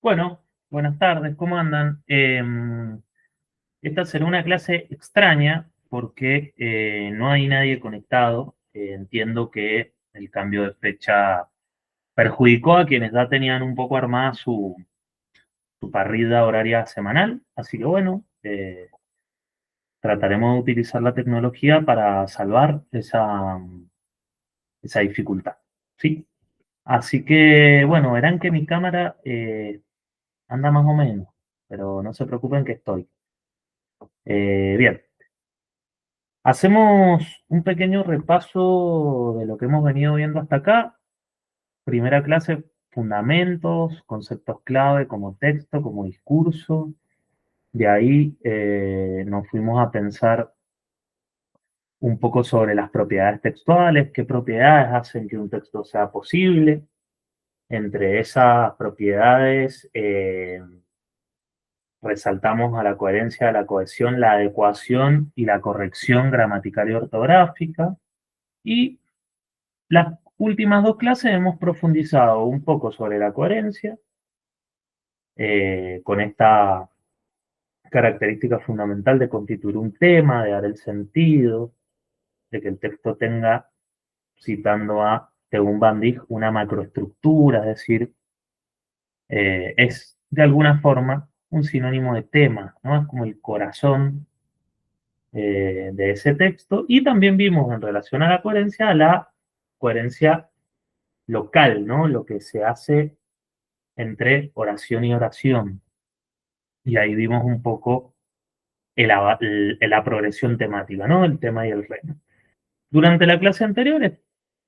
Bueno, buenas tardes, ¿cómo andan? Esta será una clase extraña porque no hay nadie conectado. Entiendo que el cambio de fecha perjudicó a quienes ya tenían un poco armada su parrilla horaria semanal, así que bueno, trataremos de utilizar la tecnología para salvar esa dificultad, ¿sí? Así que bueno, verán que mi cámara anda más o menos, pero no se preocupen que estoy. Bien, hacemos un pequeño repaso de lo que hemos venido viendo hasta acá. Primera clase, fundamentos, conceptos clave como texto, como discurso. De ahí nos fuimos a pensar un poco sobre las propiedades textuales, qué propiedades hacen que un texto sea posible. Entre esas propiedades resaltamos a la coherencia, a la cohesión, la adecuación y la corrección gramatical y ortográfica. Y las últimas dos clases hemos profundizado un poco sobre la coherencia, con esta característica fundamental de constituir un tema, de dar el sentido, de que el texto tenga, citando a Tegun Van Dijk, una macroestructura, es decir, es de alguna forma un sinónimo de tema, ¿no? Es como el corazón de ese texto. Y también vimos en relación a la coherencia local, ¿no? Lo que se hace entre oración y oración. Y ahí vimos un poco la progresión temática, ¿no? El tema y el reino. Durante la clase anterior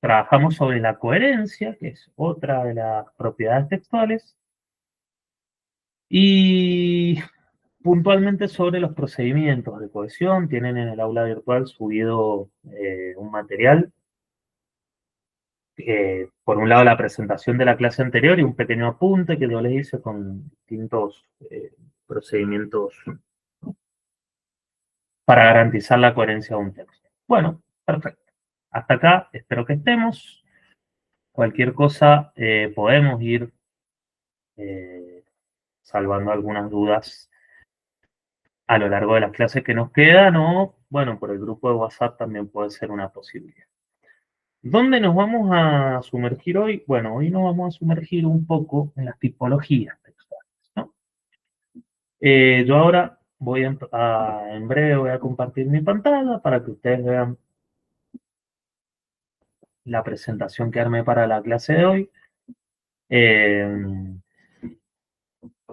trabajamos sobre la coherencia, que es otra de las propiedades textuales, y puntualmente sobre los procedimientos de cohesión. Tienen en el aula virtual subido un material. Por un lado, la presentación de la clase anterior y un pequeño apunte que yo les hice con distintos procedimientos para garantizar la coherencia de un texto. Bueno, perfecto. Hasta acá espero que estemos. Cualquier cosa podemos ir eh, salvando algunas dudas a lo largo de las clases que nos quedan o, bueno, por el grupo de WhatsApp también puede ser una posibilidad. ¿Dónde nos vamos a sumergir hoy? Bueno, hoy nos vamos a sumergir un poco en las tipologías textuales, ¿no? Yo ahora en breve voy a compartir mi pantalla para que ustedes vean la presentación que armé para la clase de hoy. Eh,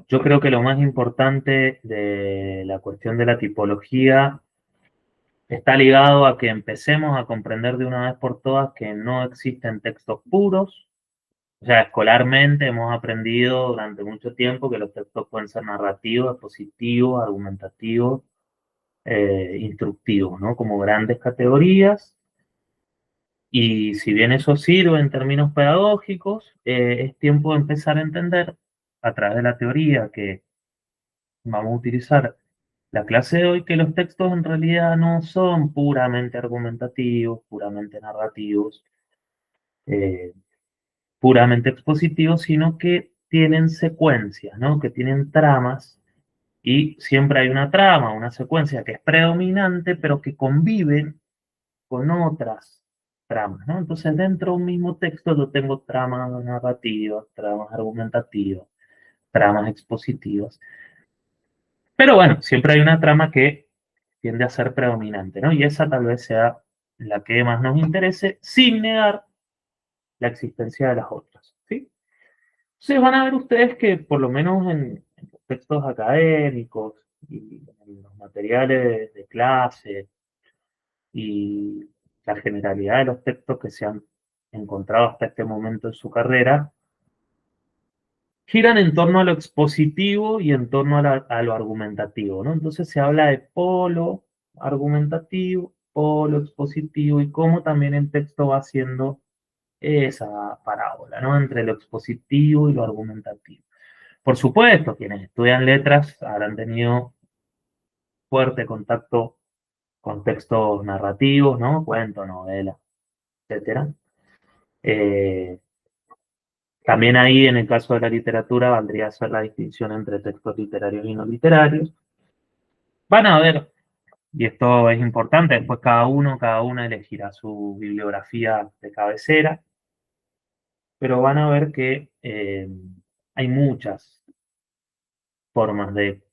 yo creo que lo más importante de la cuestión de la tipología está ligado a que empecemos a comprender de una vez por todas que no existen textos puros. O sea, escolarmente hemos aprendido durante mucho tiempo que los textos pueden ser narrativos, expositivos, argumentativos, instructivos, ¿no? Como grandes categorías. Y si bien eso sirve en términos pedagógicos, es tiempo de empezar a entender a través de la teoría que vamos a utilizar la clase de hoy, que los textos en realidad no son puramente argumentativos, puramente narrativos, eh, puramente expositivos, sino que tienen secuencias, ¿no? Que tienen tramas, y siempre hay una trama, una secuencia que es predominante, pero que conviven con otras tramas, ¿no? Entonces, dentro de un mismo texto yo tengo tramas narrativas, tramas argumentativas, tramas expositivas. Pero bueno, siempre hay una trama que tiende a ser predominante, ¿no? Y esa tal vez sea la que más nos interese, sin negar la existencia de las otras, ¿sí? Entonces van a ver ustedes que por lo menos en los textos académicos y en los materiales de clase y la generalidad de los textos que se han encontrado hasta este momento en su carrera, giran en torno a lo expositivo y en torno a lo argumentativo, ¿no? Entonces se habla de polo argumentativo, polo expositivo y cómo también el texto va haciendo esa parábola, ¿no? Entre lo expositivo y lo argumentativo. Por supuesto, quienes estudian letras habrán tenido fuerte contacto con textos narrativos, ¿no? Cuentos, novelas, etcétera. Eh, También ahí, en el caso de la literatura, valdría hacer la distinción entre textos literarios y no literarios. Van a ver, y esto es importante, después cada una elegirá su bibliografía de cabecera, pero van a ver que hay muchas formas de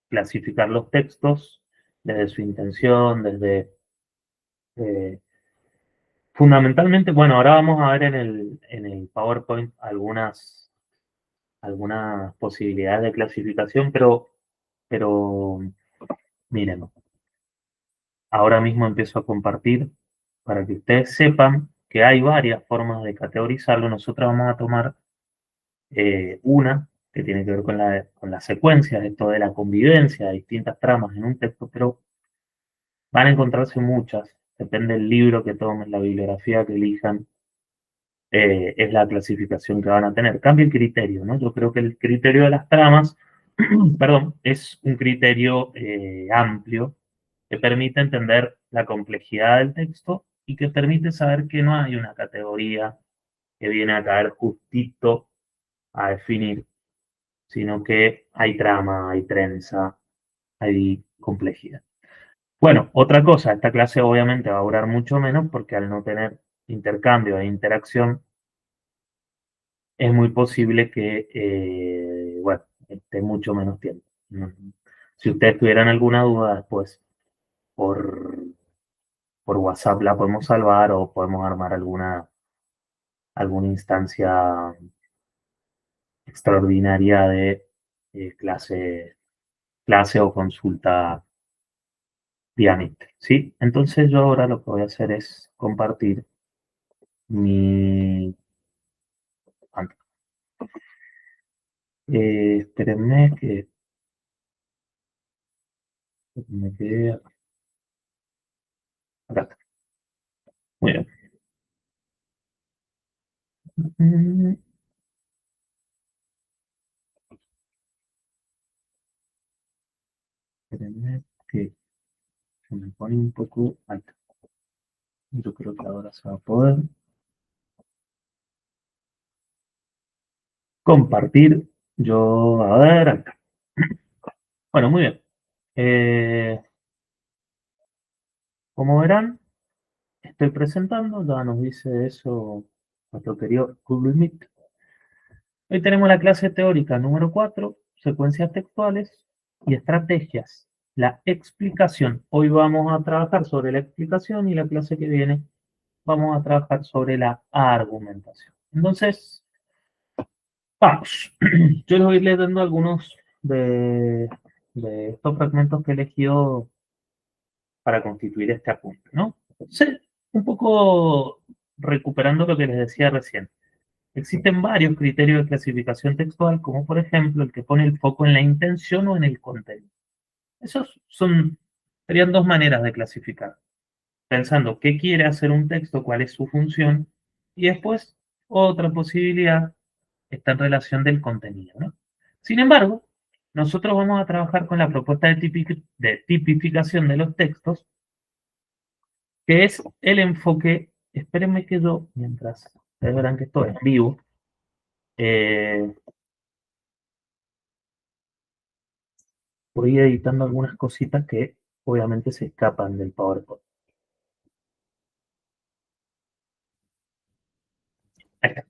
clasificar los textos, desde su intención, desde... eh, fundamentalmente, bueno, ahora vamos a ver en el PowerPoint algunas posibilidades de clasificación, pero miren, ahora mismo empiezo a compartir para que ustedes sepan que hay varias formas de categorizarlo. Nosotros vamos a tomar una que tiene que ver con la secuencia, esto de la convivencia de distintas tramas en un texto, pero van a encontrarse muchas, depende del libro que tomen, la bibliografía que elijan, es la clasificación que van a tener. Cambia el criterio, ¿no? Yo creo que el criterio de las tramas, perdón, es un criterio amplio que permite entender la complejidad del texto y que permite saber que no hay una categoría que viene a caer justito a definir, sino que hay trama, hay trenza, hay complejidad. Bueno, otra cosa, esta clase obviamente va a durar mucho menos porque al no tener intercambio e interacción, es muy posible que, bueno, esté mucho menos tiempo. Si ustedes tuvieran alguna duda después, por, por WhatsApp la podemos salvar o podemos armar alguna instancia extraordinaria de clase o consulta vía Meet, ¿sí? Entonces yo ahora lo que voy a hacer es compartir mi pantalla. Espérenme que me quede acá. Está. Muy bien. Mm, Espérenme que se me pone un poco alto. Yo creo que ahora se va a poder compartir. Yo, a ver, acá. Bueno, muy bien. Eh, Como verán, estoy presentando, ya nos dice eso nuestro querido Google Meet. Hoy tenemos la clase teórica número 4, secuencias textuales y estrategias. La explicación. Hoy vamos a trabajar sobre la explicación y la clase que viene vamos a trabajar sobre la argumentación. Entonces, vamos. Yo les voy a ir leyendo algunos de estos fragmentos que he elegido para constituir este apunte, ¿no? Sí, un poco recuperando lo que les decía recién. Existen varios criterios de clasificación textual, como por ejemplo el que pone el foco en la intención o en el contenido. Serían dos maneras de clasificar, pensando qué quiere hacer un texto, cuál es su función, y después otra posibilidad está en relación del contenido, ¿no? Sin embargo, nosotros vamos a trabajar con la propuesta de tipificación de los textos, que es el enfoque, espérenme que yo, mientras ustedes verán que esto es vivo, eh, voy editando algunas cositas que obviamente se escapan del PowerPoint. Ahí está.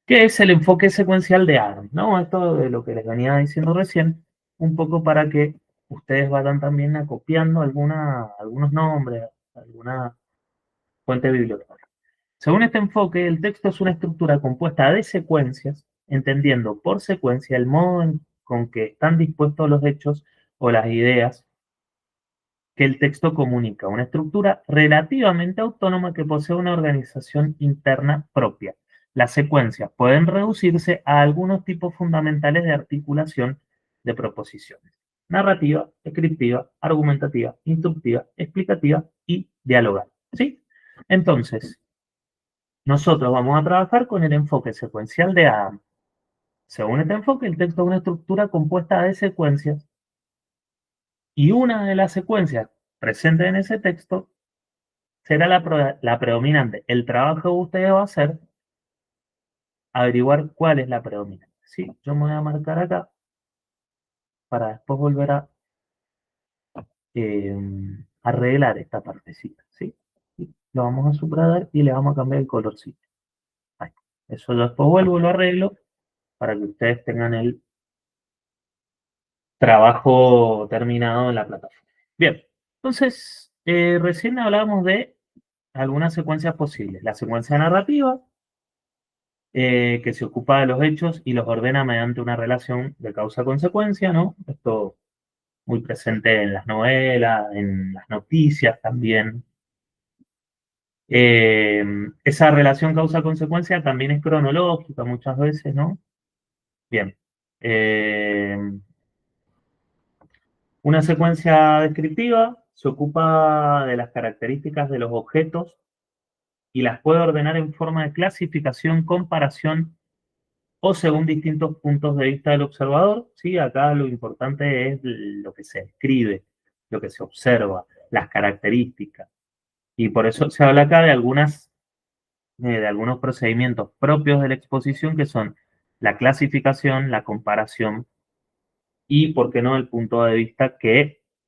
¿Qué es el enfoque secuencial de ARM? ¿No? Esto de lo que les venía diciendo recién, un poco para que ustedes vayan también acopiando algunos nombres, alguna fuente bibliográfica. Según este enfoque, el texto es una estructura compuesta de secuencias, entendiendo por secuencia el modo con que están dispuestos los hechos o las ideas que el texto comunica, una estructura relativamente autónoma que posee una organización interna propia. Las secuencias pueden reducirse a algunos tipos fundamentales de articulación de proposiciones: narrativa, descriptiva, argumentativa, instructiva, explicativa y dialogal. ¿Sí? Entonces, nosotros vamos a trabajar con el enfoque secuencial de Adam. Según este enfoque, el texto es una estructura compuesta de secuencias y una de las secuencias presentes en ese texto será la predominante. El trabajo que ustedes van a hacer averiguar cuál es la predominante, ¿sí? Yo me voy a marcar acá para después volver a arreglar esta partecita, ¿sí? Y lo vamos a subrayar y le vamos a cambiar el colorcito. Ahí. Eso yo después vuelvo y lo arreglo para que ustedes tengan el trabajo terminado en la plataforma. Bien, entonces, recién hablábamos de algunas secuencias posibles. La secuencia narrativa, que se ocupa de los hechos y los ordena mediante una relación de causa-consecuencia, ¿no? Esto muy presente en las novelas, en las noticias también. Esa relación causa-consecuencia también es cronológica muchas veces, ¿no? Bien. Eh, una secuencia descriptiva se ocupa de las características de los objetos y las puede ordenar en forma de clasificación, comparación o según distintos puntos de vista del observador. ¿Sí? Acá lo importante es lo que se escribe, lo que se observa, las características. Y por eso se habla acá de algunos procedimientos propios de la exposición que son la clasificación, la comparación y, por qué no, el punto de vista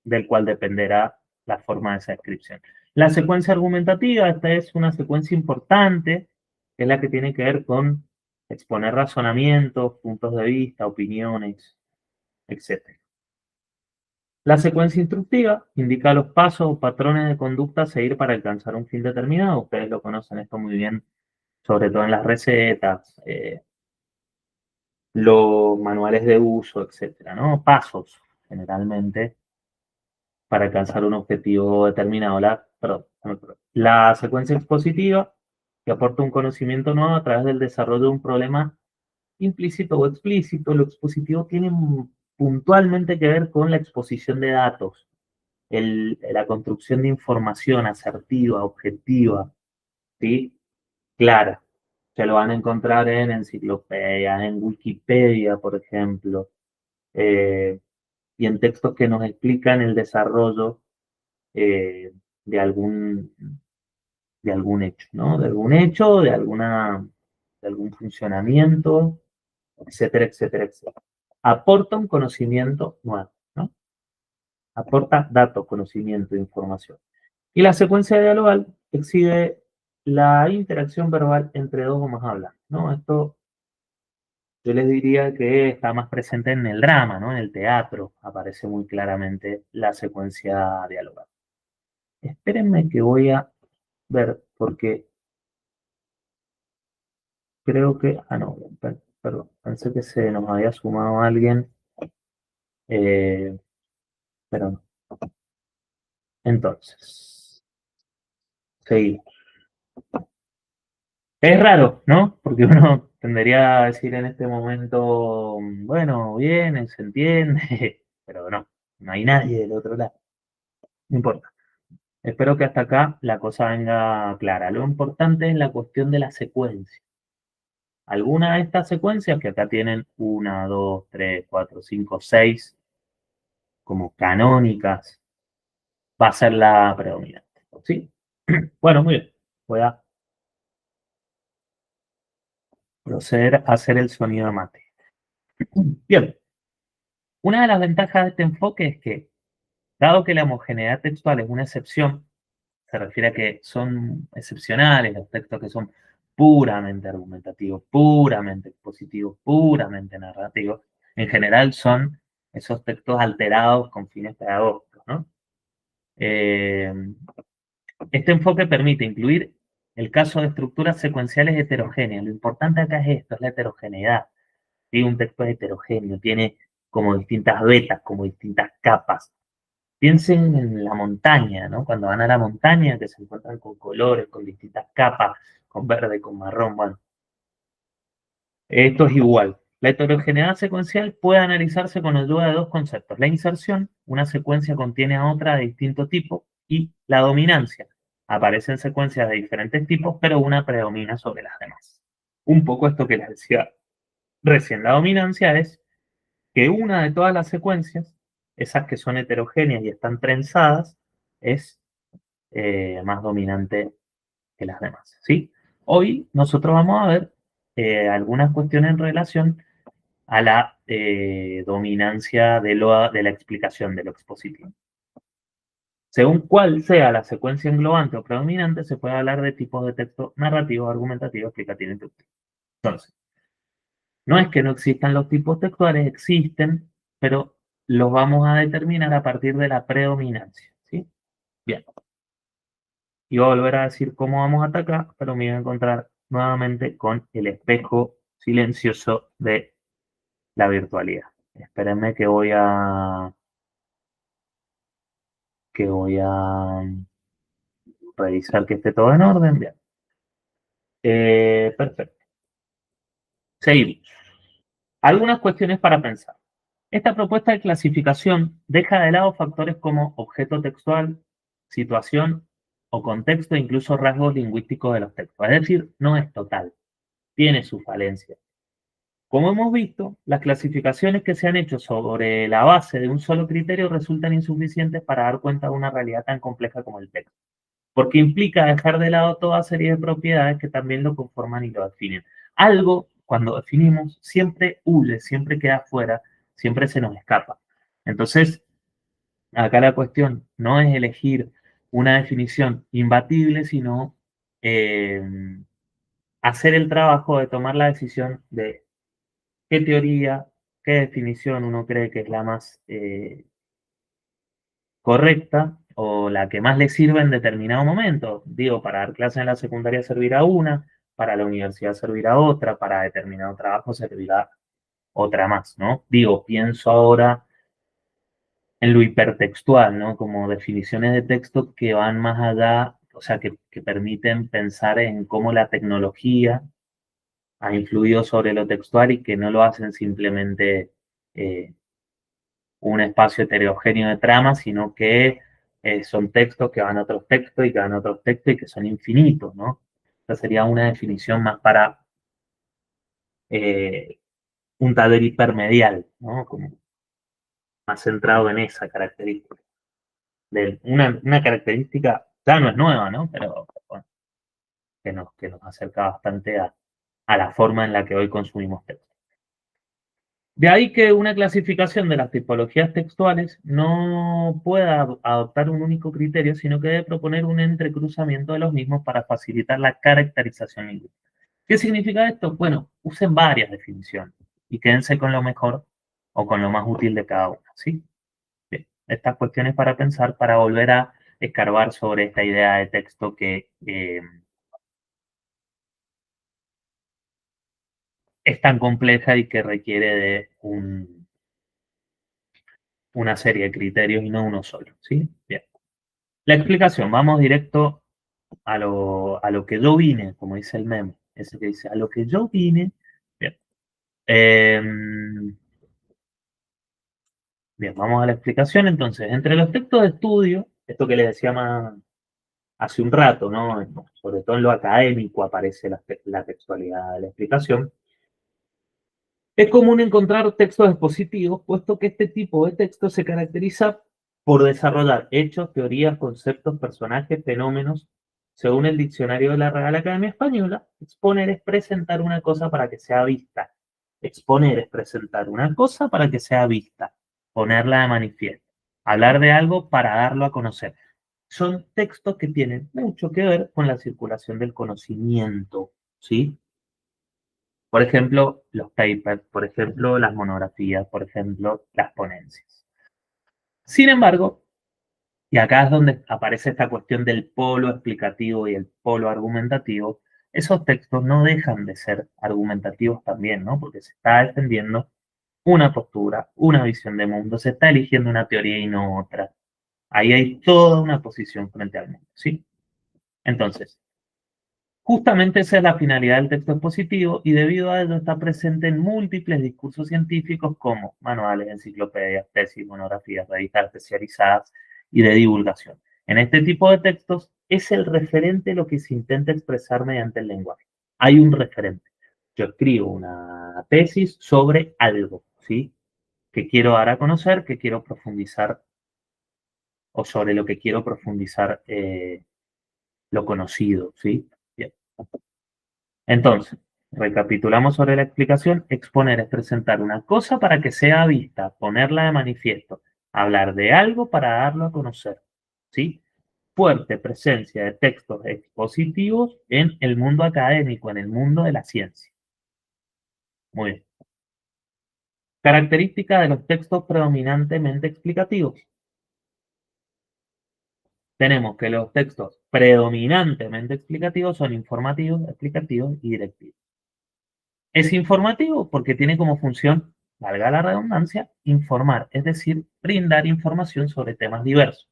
del cual dependerá la forma de esa descripción. La secuencia argumentativa, esta es una secuencia importante, que es la que tiene que ver con exponer razonamientos, puntos de vista, opiniones, etc. La secuencia instructiva indica los pasos o patrones de conducta a seguir para alcanzar un fin determinado. Ustedes lo conocen esto muy bien, sobre todo en las recetas, los manuales de uso, etcétera, ¿no? Pasos, generalmente, para alcanzar un objetivo determinado. La secuencia expositiva, que aporta un conocimiento nuevo a través del desarrollo de un problema implícito o explícito. Lo expositivo tiene puntualmente que ver con la exposición de datos, la construcción de información asertiva, objetiva, ¿sí? Clara. Se lo van a encontrar en enciclopedias, en Wikipedia, por ejemplo, eh, y en textos que nos explican el desarrollo eh, de algún, de algún hecho, ¿no? De algún hecho, de algún funcionamiento, etcétera, etcétera, etcétera. Aporta un conocimiento nuevo, ¿no? Aporta datos, conocimiento, información. Y la secuencia dialogal exhibe la interacción verbal entre dos o más hablantes, ¿no? Esto yo les diría que está más presente en el drama, ¿no? En el teatro aparece muy claramente la secuencia dialogal. Espérenme que voy a ver, porque creo que... Ah, no, perdón, pensé que se nos había sumado alguien, eh, pero no. Entonces, seguimos. Es raro, ¿no? Porque uno tendería a decir en este momento, bueno, bien, se entiende, pero no, no hay nadie del otro lado. No importa. Espero que hasta acá la cosa venga clara. Lo importante es la cuestión de la secuencia. Algunas de estas secuencias, que acá tienen una, dos, tres, cuatro, cinco, seis, como canónicas, va a ser la predominante. ¿Sí? Bueno, muy bien. Voy a proceder a hacer el sonido de mate. Bien. Una de las ventajas de este enfoque es que, dado que la homogeneidad textual es una excepción, se refiere a que son excepcionales los textos que son puramente argumentativos, puramente expositivos, puramente narrativos. En general son esos textos alterados con fines pedagógicos, ¿no? Eh, este enfoque permite incluir el caso de estructuras secuenciales heterogéneas. Lo importante acá es esto, es la heterogeneidad. ¿Sí? Un texto es heterogéneo, tiene como distintas vetas, como distintas capas. Piensen en la montaña, ¿no? Cuando van a la montaña, que se encuentran con colores, con distintas capas, con verde, con marrón, bueno. Esto es igual. La heterogeneidad secuencial puede analizarse con ayuda de dos conceptos. La inserción, una secuencia contiene a otra de distinto tipo, y la dominancia. Aparecen secuencias de diferentes tipos, pero una predomina sobre las demás. Un poco esto que les decía recién. La dominancia es que una de todas las secuencias, esas que son heterogéneas y están trenzadas, es más dominante que las demás, ¿sí? Hoy nosotros vamos a ver algunas cuestiones en relación a la dominancia de la explicación, de lo expositivo. Según cuál sea la secuencia englobante o predominante, se puede hablar de tipos de texto narrativo, argumentativo, explicativo, inductivo. Entonces, no es que no existan los tipos textuales, existen, pero los vamos a determinar a partir de la predominancia, ¿sí? Bien. Y voy a volver a decir cómo vamos a atacar, pero me voy a encontrar nuevamente con el espejo silencioso de la virtualidad. Espérenme que voy a revisar que esté todo en orden. Bien. Perfecto. Seguimos. Algunas cuestiones para pensar. Esta propuesta de clasificación deja de lado factores como objeto textual, situación o contexto, e incluso rasgos lingüísticos de los textos. Es decir, no es total, tiene sus falencias. Como hemos visto, las clasificaciones que se han hecho sobre la base de un solo criterio resultan insuficientes para dar cuenta de una realidad tan compleja como el texto, porque implica dejar de lado toda serie de propiedades que también lo conforman y lo definen. Algo, cuando definimos, siempre huye, siempre queda fuera, siempre se nos escapa. Entonces, acá la cuestión no es elegir una definición imbatible, sino eh, hacer el trabajo de tomar la decisión de qué teoría, qué definición uno cree que es la más correcta o la que más le sirve en determinado momento. Digo, para dar clases en la secundaria servirá una, para la universidad servirá otra, para determinado trabajo servirá otra más, ¿no? Digo, pienso ahora en lo hipertextual, ¿no? Como definiciones de texto que van más allá, o sea, que permiten pensar en cómo la tecnología ha influido sobre lo textual y que no lo hacen simplemente un espacio heterogéneo de trama, sino que son textos que van a otros textos y que van a otros textos y que son infinitos, ¿no? Esa sería una definición más para eh, un taller hipermedial, ¿no? Como más centrado en esa característica. Una característica, ya no es nueva, ¿no? Pero bueno, que nos acerca bastante a la forma en la que hoy consumimos texto. De ahí que una clasificación de las tipologías textuales no pueda adoptar un único criterio, sino que debe proponer un entrecruzamiento de los mismos para facilitar la caracterización lingüística. ¿Qué significa esto? Bueno, usen varias definiciones y quédense con lo mejor o con lo más útil de cada una, ¿sí? Bien, estas cuestiones para pensar, para volver a escarbar sobre esta idea de texto que es tan compleja y que requiere de una serie de criterios y no uno solo, ¿sí? Bien. La explicación, vamos directo a lo que yo vine, como dice el meme, ese que dice, a lo que yo vine. Bien. Bien, vamos a la explicación entonces. Entre los textos de estudio, esto que les decía más hace un rato, ¿no? Sobre todo en lo académico aparece la textualidad de la explicación. Es común encontrar textos expositivos, puesto que este tipo de texto se caracteriza por desarrollar hechos, teorías, conceptos, personajes, fenómenos. Según el diccionario de la Real Academia Española, exponer es presentar una cosa para que sea vista. Exponer es presentar una cosa para que sea vista, ponerla de manifiesto, hablar de algo para darlo a conocer. Son textos que tienen mucho que ver con la circulación del conocimiento, ¿sí? Por ejemplo, los papers, por ejemplo, las monografías, por ejemplo, las ponencias. Sin embargo, y acá es donde aparece esta cuestión del polo explicativo y el polo argumentativo, esos textos no dejan de ser argumentativos también, ¿no? Porque se está defendiendo una postura, una visión de mundo, se está eligiendo una teoría y no otra. Ahí hay toda una posición frente al mundo, ¿sí? Entonces, justamente esa es la finalidad del texto expositivo y debido a ello está presente en múltiples discursos científicos como manuales, enciclopedias, tesis, monografías, revistas especializadas y de divulgación. En este tipo de textos es el referente lo que se intenta expresar mediante el lenguaje. Hay un referente. Yo escribo una tesis sobre algo, ¿sí? Que quiero dar a conocer, que quiero profundizar o sobre lo que quiero profundizar lo conocido, ¿sí? Bien. Entonces, Recapitulamos sobre la explicación. Exponer es presentar una cosa para que sea vista, ponerla de manifiesto, hablar de algo para darlo a conocer. ¿Sí? Fuerte presencia de textos expositivos en el mundo académico, en el mundo de la ciencia. Muy bien. Característica de los textos predominantemente explicativos. Tenemos que los textos predominantemente explicativos son informativos, explicativos y directivos. Es informativo porque tiene como función, valga la redundancia, informar, es decir, brindar información sobre temas diversos.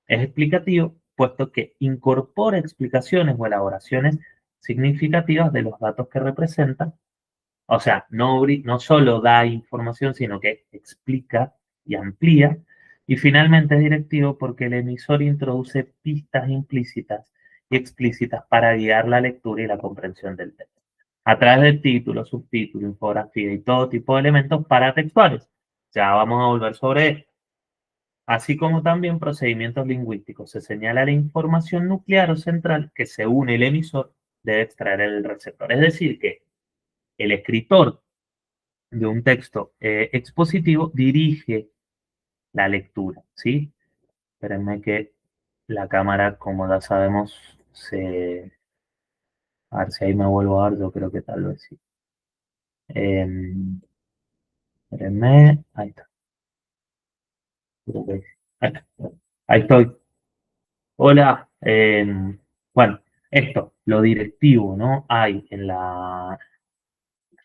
Es explicativo puesto que incorpora explicaciones o elaboraciones significativas de los datos que representa. O sea, no solo da información, sino que explica y amplía. Y finalmente es directivo porque el emisor introduce pistas implícitas y explícitas para guiar la lectura y la comprensión del texto. A través del título, subtítulo, infografía y todo tipo de elementos paratextuales. Ya vamos a volver sobre esto. Así como también procedimientos lingüísticos. Se señala la información nuclear o central que según el emisor debe extraer el receptor. Es decir, que el escritor de un texto expositivo dirige la lectura, ¿sí? Espérenme que la cámara, como ya sabemos, a ver si ahí me vuelvo a dar, yo creo que tal vez sí. Espérenme, ahí está. Ahí está. Ahí estoy. Hola. Bueno, esto, lo directivo, ¿no? Hay en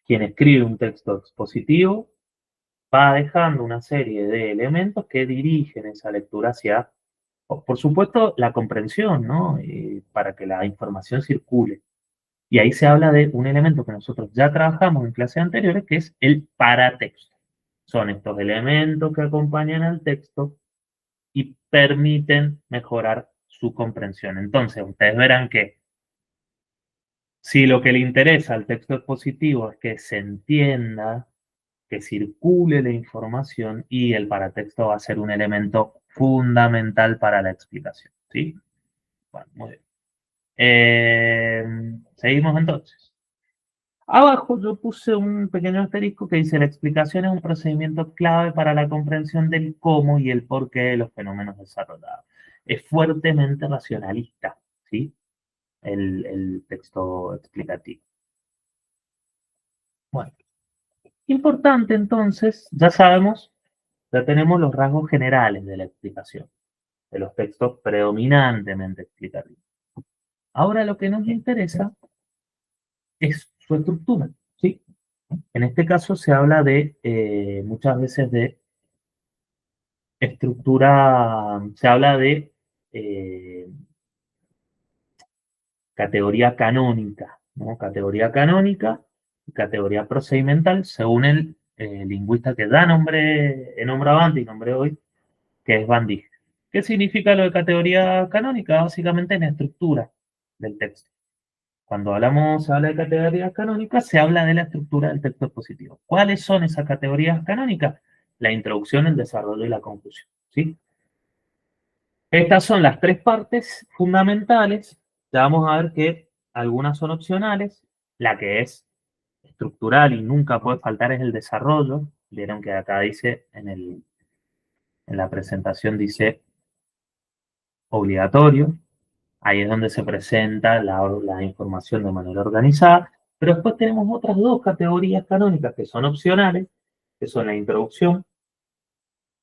quien escribe un texto expositivo va dejando una serie de elementos que dirigen esa lectura hacia, por supuesto, la comprensión, ¿no? Para que la información circule. Y ahí se habla de un elemento que nosotros ya trabajamos en clases anteriores, que es el paratexto. Son estos elementos que acompañan al texto y permiten mejorar su comprensión. Entonces, ustedes verán que si lo que le interesa al texto expositivo es que se entienda, que circule la información y el paratexto va a ser un elemento fundamental para la explicación, ¿sí? Bueno, muy bien. Seguimos entonces. Abajo yo puse un pequeño asterisco que dice la explicación es un procedimiento clave para la comprensión del cómo y el porqué de los fenómenos desarrollados. Es fuertemente racionalista, ¿sí? El texto explicativo. Bueno, importante entonces, ya sabemos, ya tenemos los rasgos generales de la explicación, de los textos predominantemente explicativos. Ahora lo que nos interesa es su estructura, ¿sí? En este caso se habla de, muchas veces de estructura, se habla de categoría canónica, ¿no? Categoría canónica y categoría procedimental, según el lingüista que da nombre, he nombrado antes y nombré hoy, que es Van Dijk. ¿Qué significa lo de categoría canónica? Básicamente en la estructura del texto. Cuando se habla de categorías canónicas, se habla de la estructura del texto expositivo. ¿Cuáles son esas categorías canónicas? La introducción, el desarrollo y la conclusión, ¿sí? Estas son las tres partes fundamentales. Ya vamos a ver que algunas son opcionales. La que es estructural y nunca puede faltar es el desarrollo. Vieron que acá dice, en la presentación dice obligatorio. Ahí es donde se presenta la información de manera organizada. Pero después tenemos otras dos categorías canónicas que son opcionales, que son la introducción,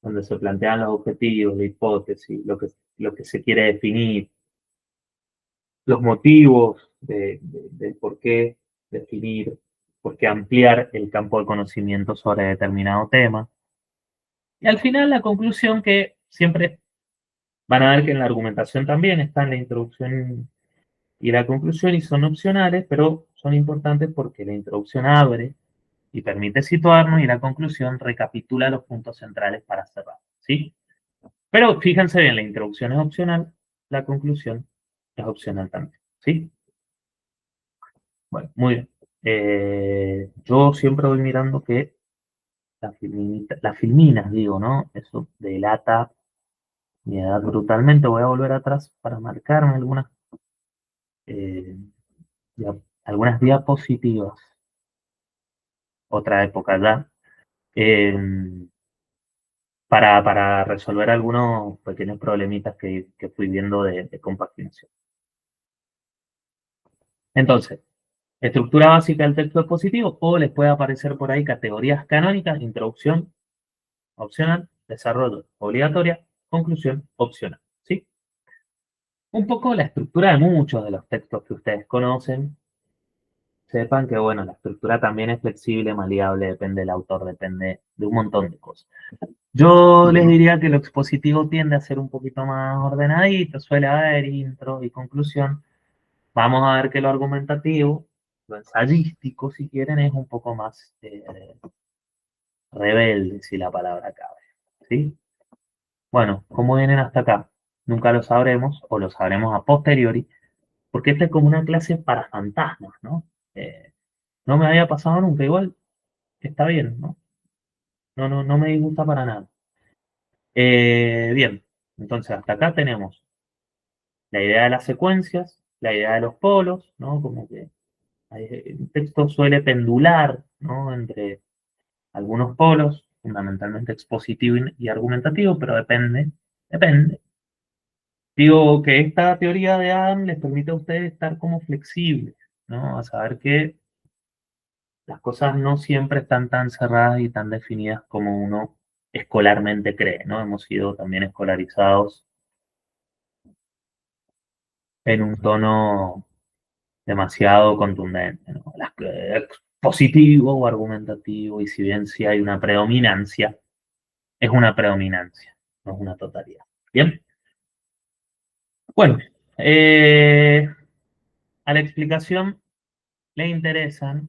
donde se plantean los objetivos, la hipótesis, lo que se quiere definir, los motivos de por qué definir, por qué ampliar el campo de conocimiento sobre determinado tema. Y al final la conclusión que siempre van a ver que en la argumentación también está en la introducción y la conclusión y son opcionales, pero son importantes porque la introducción abre y permite situarnos y la conclusión recapitula los puntos centrales para cerrar, ¿sí? Pero fíjense bien, la introducción es opcional, la conclusión es opcional también, ¿sí? Bueno, muy bien. Yo siempre voy mirando que las filminas, digo, ¿no? Eso delata mi edad brutalmente. Voy a volver atrás para marcarme algunas. Eh, ya algunas diapositivas, otra época ya, para resolver algunos pequeños problemitas que fui viendo de compaginación. Entonces, estructura básica del texto expositivo, o les puede aparecer por ahí categorías canónicas, introducción, opcional, desarrollo, obligatoria, conclusión, opcional. ¿Sí? Un poco la estructura de muchos de los textos que ustedes conocen. Sepan que, bueno, la estructura también es flexible, maleable, depende del autor, depende de un montón de cosas. Yo les diría que lo expositivo tiende a ser un poquito más ordenadito, suele haber intro y conclusión. Vamos a ver que lo argumentativo, lo ensayístico, si quieren, es un poco más rebelde, si la palabra cabe. ¿Sí? Bueno, ¿cómo vienen hasta acá? Nunca lo sabremos, o lo sabremos a posteriori, porque esta es como una clase para fantasmas, ¿no? No me había pasado nunca, igual está bien, ¿no? No me disgusta para nada. Bien, entonces hasta acá tenemos la idea de las secuencias, la idea de los polos, ¿no? Como que el texto suele pendular, ¿no? Entre algunos polos, fundamentalmente expositivo y argumentativo, pero depende. Digo que esta teoría de Adam les permite a ustedes estar como flexibles, ¿no? A saber que las cosas no siempre están tan cerradas y tan definidas como uno escolarmente cree, ¿no? Hemos sido también escolarizados en un tono demasiado contundente, ¿no? Positivo o argumentativo, y si bien sí hay una predominancia, es una predominancia, no es una totalidad. Bien, bueno, a la explicación le interesan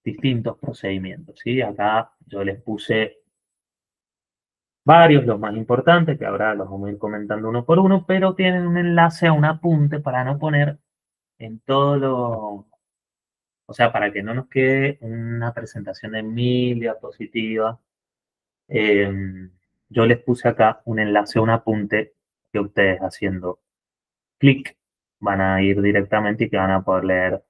distintos procedimientos, ¿sí? Acá yo les puse varios, los más importantes, que ahora los vamos a ir comentando uno por uno, pero tienen un enlace a un apunte para no poner en todo lo, o sea, para que no nos quede una presentación de 1000 diapositivas. Yo les puse acá un enlace a un apunte que ustedes haciendo clic van a ir directamente y que van a poder leer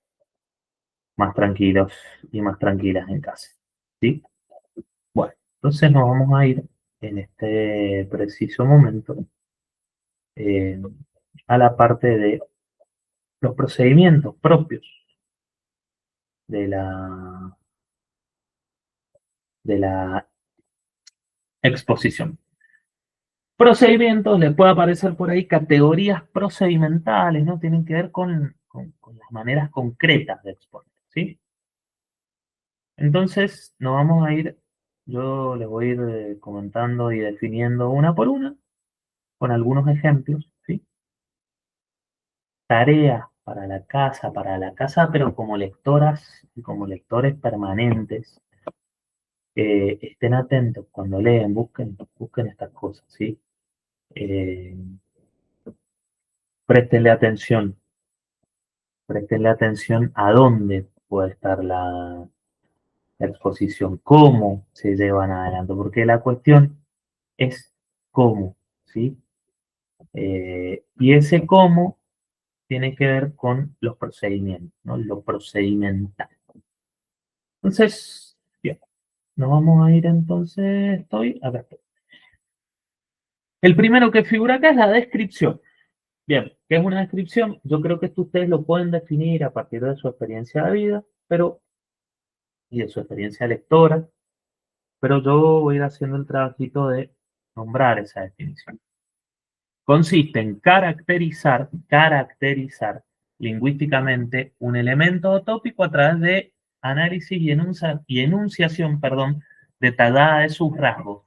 más tranquilos y más tranquilas en casa. ¿Sí? Bueno, entonces nos vamos a ir en este preciso momento eh, a la parte de los procedimientos propios de la exposición. Procedimientos, les puede aparecer por ahí categorías procedimentales, ¿no? Tienen que ver con las maneras concretas de exponer, ¿sí? Entonces, nos vamos a ir, yo les voy a ir comentando y definiendo una por una, con algunos ejemplos, ¿sí? Tareas para la casa, pero como lectoras y como lectores permanentes, estén atentos cuando leen, busquen estas cosas, ¿sí? Eh, préstenle atención, préstenle atención a dónde puede estar la exposición, cómo se llevan adelante, porque la cuestión es cómo, ¿sí? Y ese cómo tiene que ver con los procedimientos, ¿no? Lo procedimental. Entonces, bien, nos vamos a ir entonces, acá estoy. El primero que figura acá es la descripción. Bien, ¿qué es una descripción? Yo creo que esto ustedes lo pueden definir a partir de su experiencia de vida, y de su experiencia lectora, pero yo voy a ir haciendo el trabajito de nombrar esa definición. Consiste en caracterizar lingüísticamente un elemento o tópico a través de análisis y enunciación, perdón, detallada de sus rasgos,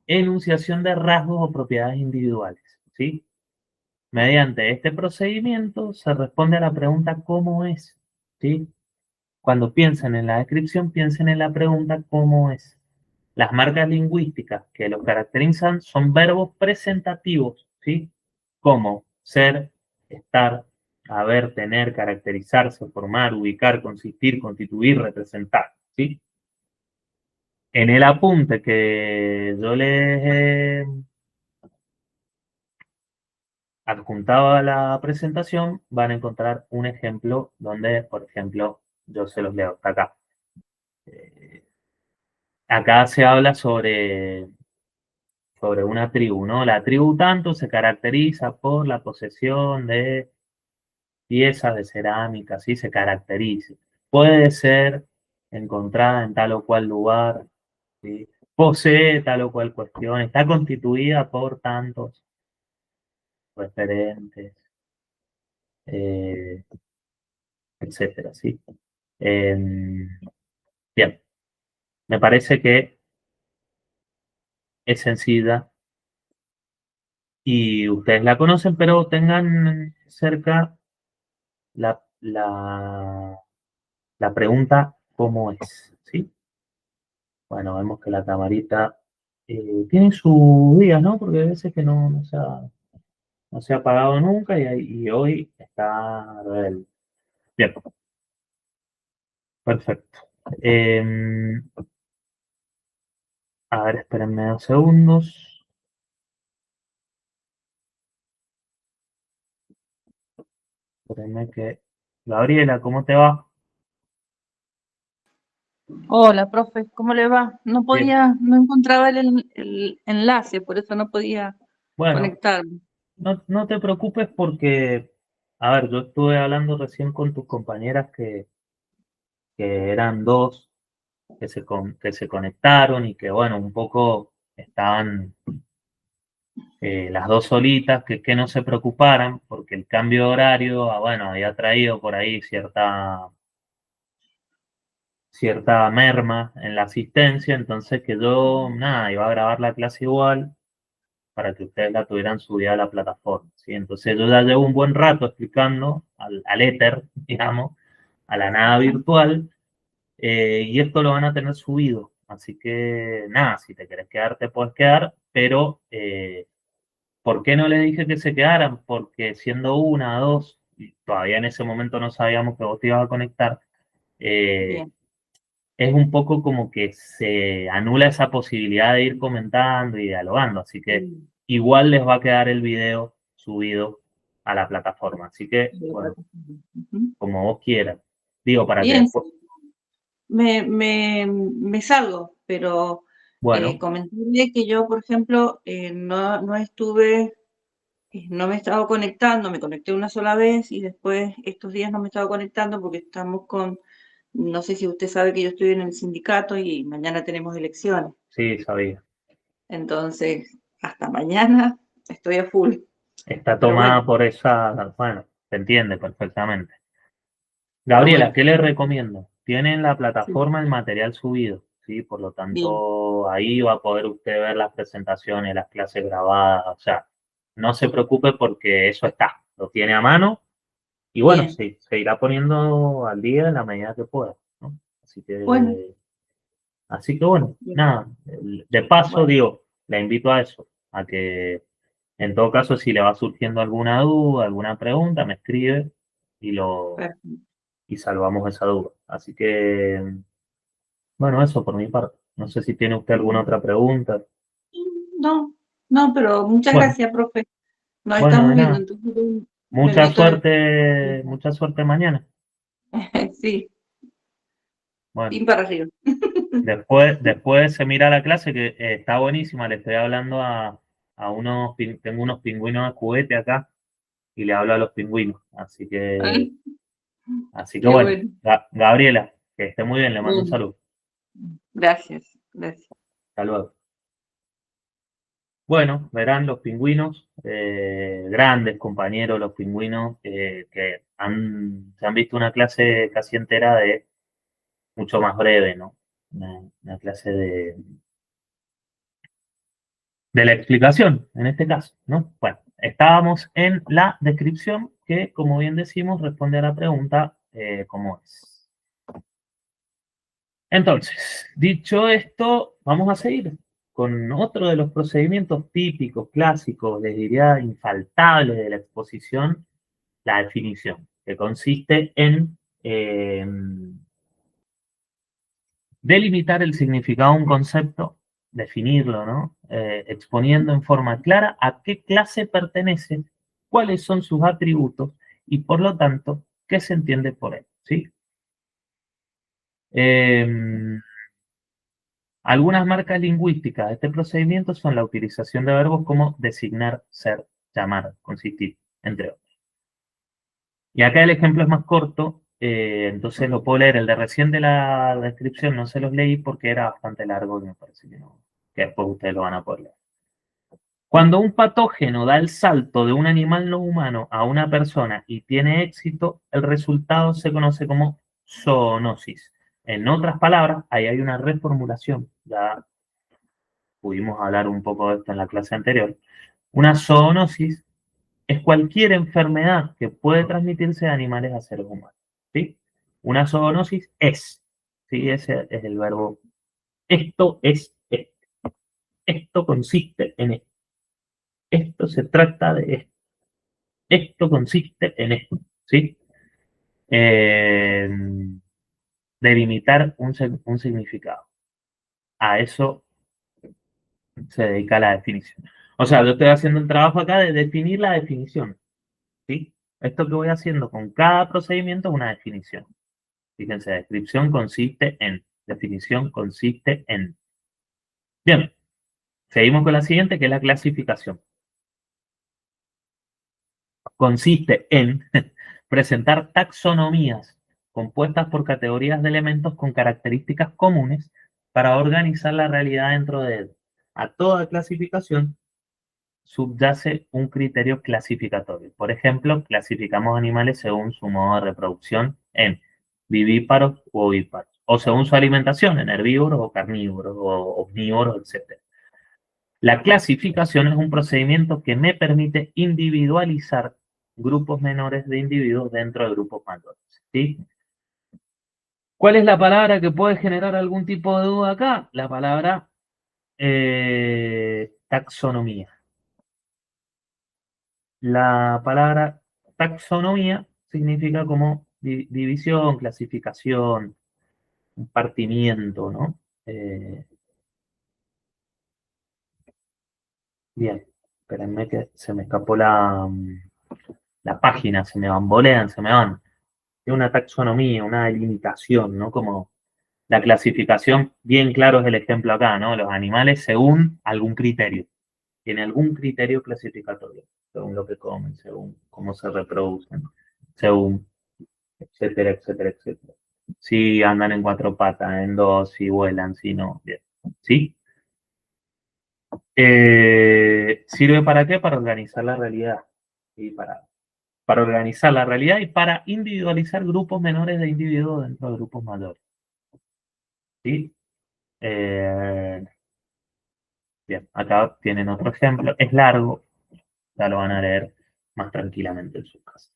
enunciación de rasgos o propiedades individuales, ¿sí? Mediante este procedimiento se responde a la pregunta ¿cómo es? ¿Sí? Cuando piensen en la descripción, piensen en la pregunta ¿cómo es? Las marcas lingüísticas que los caracterizan son verbos presentativos, ¿sí? Como ser, estar, haber, tener, caracterizarse, formar, ubicar, consistir, constituir, representar, ¿sí? En el apunte que yo les adjuntado a la presentación van a encontrar un ejemplo donde, por ejemplo, yo se los leo hasta acá. Acá se habla sobre una tribu, ¿no? La tribu tanto se caracteriza por la posesión de piezas de cerámica, así se caracteriza. Puede ser encontrada en tal o cual lugar, ¿sí? Posee tal o cual cuestión, está constituida por tantos referentes, eh, etcétera, ¿sí? Bien, me parece que es sencilla y ustedes la conocen, pero tengan cerca la pregunta ¿cómo es? ¿Sí? Bueno, vemos que la camarita tiene sus días, ¿no? Porque hay veces que no se ha apagado nunca y hoy está rebelde. Bien, perfecto. A ver, espérenme 2 segundos. Espérenme que... Gabriela, ¿cómo te va? Hola, profe, ¿cómo le va? Bien. No encontraba el enlace, por eso no podía Bueno, conectarme. no te preocupes porque, a ver, yo estuve hablando recién con tus compañeras que eran dos que se conectaron y que, bueno, un poco estaban las dos solitas, que no se preocuparan porque el cambio de horario, bueno, había traído por ahí cierta merma en la asistencia, entonces que yo, nada, iba a grabar la clase igual para que ustedes la tuvieran subida a la plataforma, ¿sí? Entonces yo ya llevo un buen rato explicando al éter, digamos, a la nada virtual, y esto lo van a tener subido. Así que nada, si te querés quedar, te puedes quedar, pero ¿por qué no les dije que se quedaran? Porque siendo una, dos, y todavía en ese momento no sabíamos que vos te ibas a conectar, eh, Bien. es un poco como que se anula esa posibilidad de ir comentando y dialogando. Así que Mm, igual les va a quedar el video subido a la plataforma. Así que, de bueno, verdad. Ujú. como vos quieras. Digo, para que Bien, después, me salgo, pero bueno, comentarle que yo, por ejemplo, no me he estado conectando, me conecté una sola vez y después estos días no me he estado conectando porque no sé si usted sabe que yo estoy en el sindicato y mañana tenemos elecciones. sí, sabía. Entonces, hasta mañana estoy a full. Está Pero bueno, tomada por esa, bueno, se entiende perfectamente. pero Gabriela, bueno, ¿qué le recomiendo? Tienen la sí, plataforma el material subido, ¿sí? Por lo bien, tanto, ahí va a poder usted ver las presentaciones, las clases grabadas, o sea, no se preocupe porque eso está, lo tiene a mano y bueno, bien. sí, se irá poniendo al día en la medida que pueda, ¿no? Así Bueno, que, así que bueno, bien, nada, de paso bueno, digo, la invito a eso, a que en todo caso si le va surgiendo alguna duda, alguna pregunta, me escribe y perfecto. y salvamos esa duda. Así que, bueno, eso por mi parte. No sé si tiene usted alguna Bien. otra pregunta. No, no, pero muchas Bueno, gracias, profe. Nos bueno, estamos de viendo, nada. entonces yo me meto en el... Mucha suerte mañana. Sí, Bueno, pin para arriba. después se mira la clase que está buenísima. Le estoy hablando tengo unos pingüinos de juguete acá y le hablo a los pingüinos. Ay, Así que qué bueno, bueno. Gabriela, que esté muy bien, le mando un Bueno, saludo. gracias, gracias. Hasta luego. Bueno, verán los pingüinos, grandes compañeros, los pingüinos que se han visto una clase casi entera de mucho más breve, ¿no? Una clase de la explicación, en este caso, ¿no? Bueno, estábamos en la descripción que, como bien decimos, responde a la pregunta ¿cómo es? Entonces, dicho esto, vamos a seguir con otro de los procedimientos típicos, clásicos, les diría infaltables de la exposición, la definición, que consiste en delimitar el significado de un concepto, definirlo, ¿no? Exponiendo en forma clara a qué clase pertenece cuáles son sus atributos y por lo tanto, qué se entiende por él, ¿sí? Algunas marcas lingüísticas de este procedimiento son la utilización de verbos como designar, ser, llamar, consistir, entre otros. Y acá el ejemplo es más corto, entonces lo puedo leer. El de recién de la descripción no se los leí porque era bastante largo y me parece que no, que después ustedes lo van a poder leer. Cuando un patógeno da el salto de un animal no humano a una persona y tiene éxito, el resultado se conoce como zoonosis. En otras palabras, ahí hay una reformulación. Ya pudimos hablar un poco de esto en la clase anterior. Una zoonosis es cualquier enfermedad que puede transmitirse de animales a seres humanos. ¿Sí? Una zoonosis es. ¿Sí? Ese es el verbo. Esto es esto. Esto consiste en esto. Esto se trata de esto. Esto consiste en esto. ¿Sí? Eh, delimitar un significado. A eso se dedica la definición. O sea, yo estoy haciendo el trabajo acá de definir la definición. ¿Sí? Esto que voy haciendo con cada procedimiento es una definición. Fíjense, descripción consiste en, definición consiste en. Bien, seguimos con la siguiente, que es la clasificación. Consiste en presentar taxonomías compuestas por categorías de elementos con características comunes para organizar la realidad dentro de él. A toda clasificación subyace un criterio clasificatorio. Por ejemplo, clasificamos animales según su modo de reproducción en vivíparos u ovíparos, o según su alimentación, en herbívoros o carnívoros o omnívoros, etc. La clasificación es un procedimiento que me permite individualizar grupos menores de individuos dentro de grupos mayores. ¿Sí? ¿Cuál es la palabra que puede generar algún tipo de duda acá? La palabra taxonomía. La palabra taxonomía significa como división, clasificación, compartimiento, ¿no? Eh, bien, espérenme que se me escapó la página, se me bambolean, se me van. Es una taxonomía, una delimitación, ¿no? Como la clasificación, bien claro es el ejemplo acá, ¿no? Los animales según algún criterio. Tiene algún criterio clasificatorio, según lo que comen, según cómo se reproducen, según etcétera, etcétera, etcétera. Si andan en cuatro patas, en dos, si vuelan, si no. Bien. ¿Sí? ¿Sirve para qué? Para organizar la realidad. ¿Sí? Para organizar la realidad y para individualizar grupos menores de individuos dentro de grupos mayores. ¿Sí? Eh, bien, acá tienen otro ejemplo. Es largo, ya lo van a leer más tranquilamente en su casa.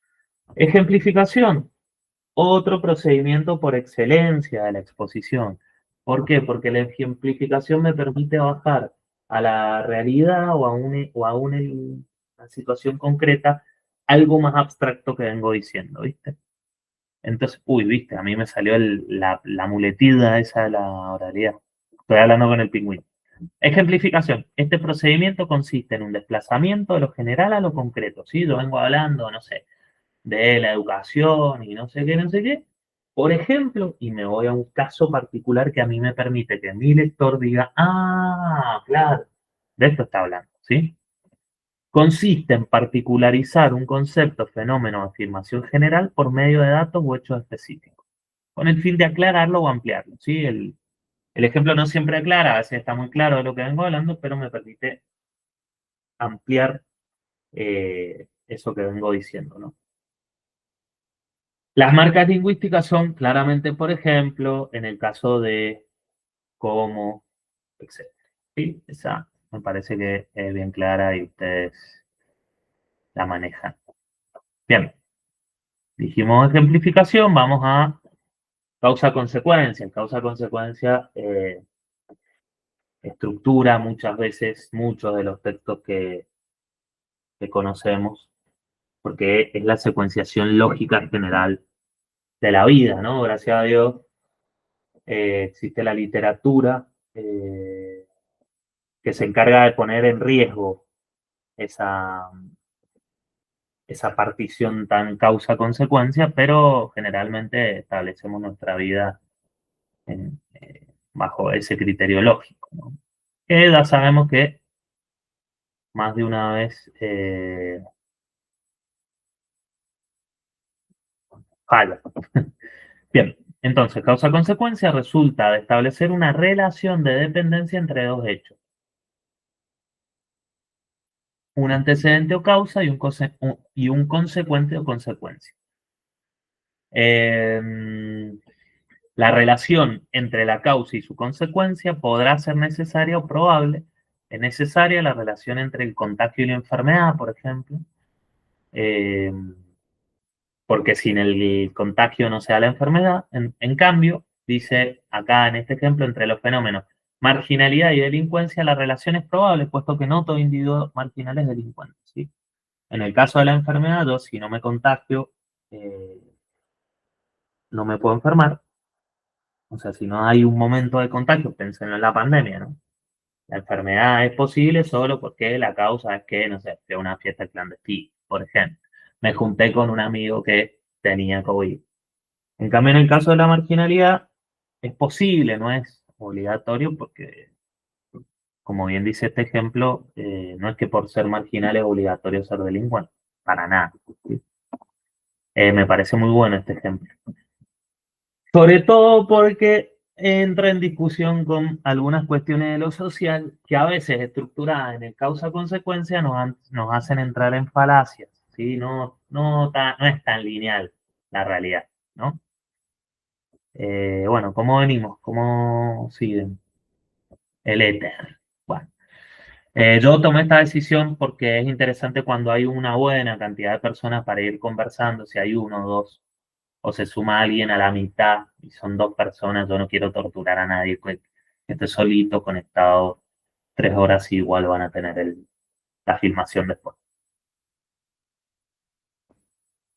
Ejemplificación. Otro procedimiento por excelencia de la exposición. ¿Por qué? Porque la ejemplificación me permite bajar a la realidad o a una situación concreta algo más abstracto que vengo diciendo, ¿viste? Entonces, uy, viste, a mí me salió la muletilla esa de la oralidad. Estoy hablando con el pingüino. Ejemplificación. Este procedimiento consiste en un desplazamiento de lo general a lo concreto, ¿sí? Yo vengo hablando, no sé, de la educación y no sé qué, no sé qué. Por ejemplo, y me voy a un caso particular que a mí me permite que mi lector diga, ah, claro, de esto está hablando, ¿sí? Consiste en particularizar un concepto, fenómeno o afirmación general por medio de datos o hechos específicos, con el fin de aclararlo o ampliarlo, ¿sí? El ejemplo no siempre aclara, a veces está muy claro de lo que vengo hablando, pero me permite ampliar eso que vengo diciendo, ¿no? Las marcas lingüísticas son claramente, por ejemplo, en el caso de cómo, etc. ¿Sí? Esa me parece que es bien clara y ustedes la manejan. Bien, dijimos ejemplificación, vamos a causa-consecuencia. Causa-consecuencia estructura muchas veces muchos de los textos que conocemos, porque es la secuenciación lógica general de la vida, ¿no? Gracias a Dios existe la literatura que se encarga de poner en riesgo esa, esa partición tan causa-consecuencia, pero generalmente establecemos nuestra vida bajo ese criterio lógico, ¿no? Que ya sabemos que más de una vez falla. Bien, entonces causa-consecuencia resulta de establecer una relación de dependencia entre dos hechos, un antecedente o causa y un consecuente o consecuencia. La relación entre la causa y su consecuencia podrá ser necesaria o probable. Es necesaria la relación entre el contagio y la enfermedad, por ejemplo, eh, porque sin el contagio no se da la enfermedad. En cambio, dice acá en este ejemplo, entre los fenómenos marginalidad y delincuencia, la relación es probable, puesto que no todo individuo marginal es delincuente, ¿sí? En el caso de la enfermedad, yo si no me contagio, eh, no me puedo enfermar. O sea, si no hay un momento de contagio, pensemos en la pandemia, ¿no? La enfermedad es posible solo porque la causa es que, no sé, fue una fiesta clandestina, por ejemplo. Me junté con un amigo que tenía COVID. En cambio, en el caso de la marginalidad, es posible, no es obligatorio, porque, como bien dice este ejemplo, no es que por ser marginal es obligatorio ser delincuente, para nada, ¿sí? Me parece muy bueno este ejemplo. Sobre todo porque entra en discusión con algunas cuestiones de lo social que a veces estructuradas en el causa-consecuencia nos hacen entrar en falacias, ¿sí? No es tan lineal la realidad, ¿no? Bueno, ¿cómo venimos? ¿Cómo siguen? El éter. Bueno, yo tomé esta decisión porque es interesante cuando hay una buena cantidad de personas para ir conversando, si hay uno o dos o se suma alguien a la mitad y son dos personas, yo no quiero torturar a nadie que esté solito, conectado 3 horas, y igual van a tener la filmación después.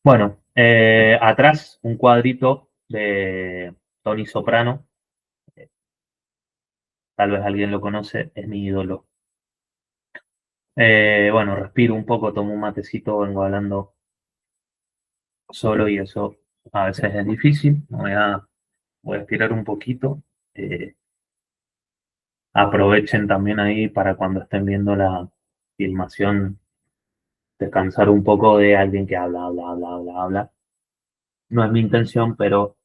Bueno, atrás un cuadrito de Tony Soprano, tal vez alguien lo conoce, es mi ídolo. Bueno, respiro un poco, tomo un matecito, vengo hablando solo y eso a veces es difícil. Voy a estirar un poquito. Eh, Aprovechen también ahí para cuando estén viendo la filmación, descansar un poco de alguien que habla, habla, habla, habla, habla. No es mi intención, pero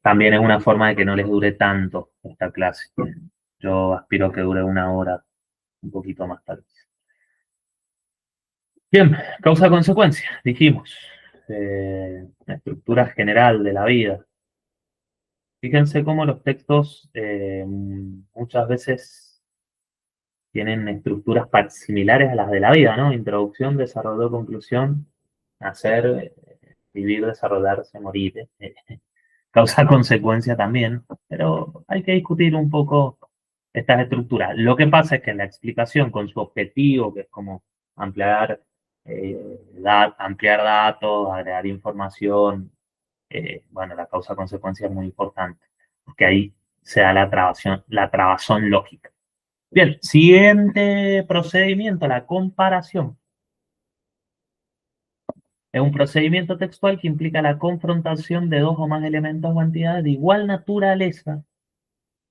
también es una forma de que no les dure tanto esta clase. Yo aspiro a que dure 1 hora, un poquito más tarde. Bien, causa-consecuencia, dijimos. La estructura general de la vida. Fíjense cómo los textos muchas veces tienen estructuras similares a las de la vida, ¿no? Introducción, desarrollo, conclusión, nacer, vivir, desarrollarse, morir. Causa-consecuencia también, pero hay que discutir un poco estas estructuras. Lo que pasa es que en la explicación con su objetivo, que es como ampliar, ampliar datos, agregar información, bueno, la causa-consecuencia es muy importante, porque ahí se da la trabazón lógica. Bien, siguiente procedimiento, la comparación. Es un procedimiento textual que implica la confrontación de dos o más elementos o entidades de igual naturaleza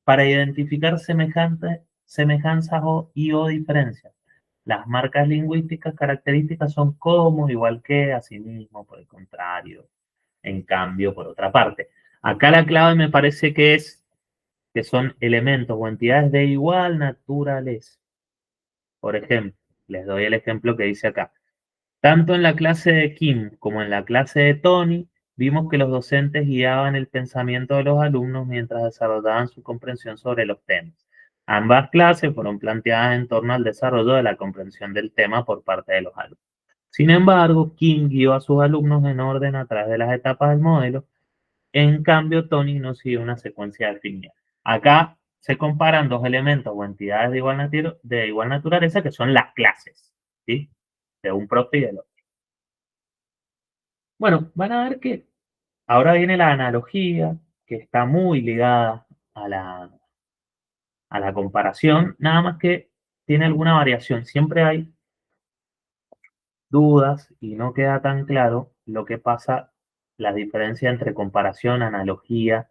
para identificar semejanzas o diferencias. Las marcas lingüísticas características son como, igual que, asimismo, por el contrario, en cambio, por otra parte. Acá la clave me parece que son elementos o entidades de igual naturaleza. Por ejemplo, les doy el ejemplo que dice acá. Tanto en la clase de Kim como en la clase de Tony, vimos que los docentes guiaban el pensamiento de los alumnos mientras desarrollaban su comprensión sobre los temas. Ambas clases fueron planteadas en torno al desarrollo de la comprensión del tema por parte de los alumnos. Sin embargo, Kim guió a sus alumnos en orden a través de las etapas del modelo. En cambio, Tony no siguió una secuencia definida. Acá se comparan dos elementos o entidades de igual naturaleza, que son las clases, ¿sí? De un profe y del otro. Bueno, van a ver que ahora viene la analogía, que está muy ligada a la comparación, nada más que tiene alguna variación. Siempre hay dudas y no queda tan claro lo que pasa, la diferencia entre comparación, analogía,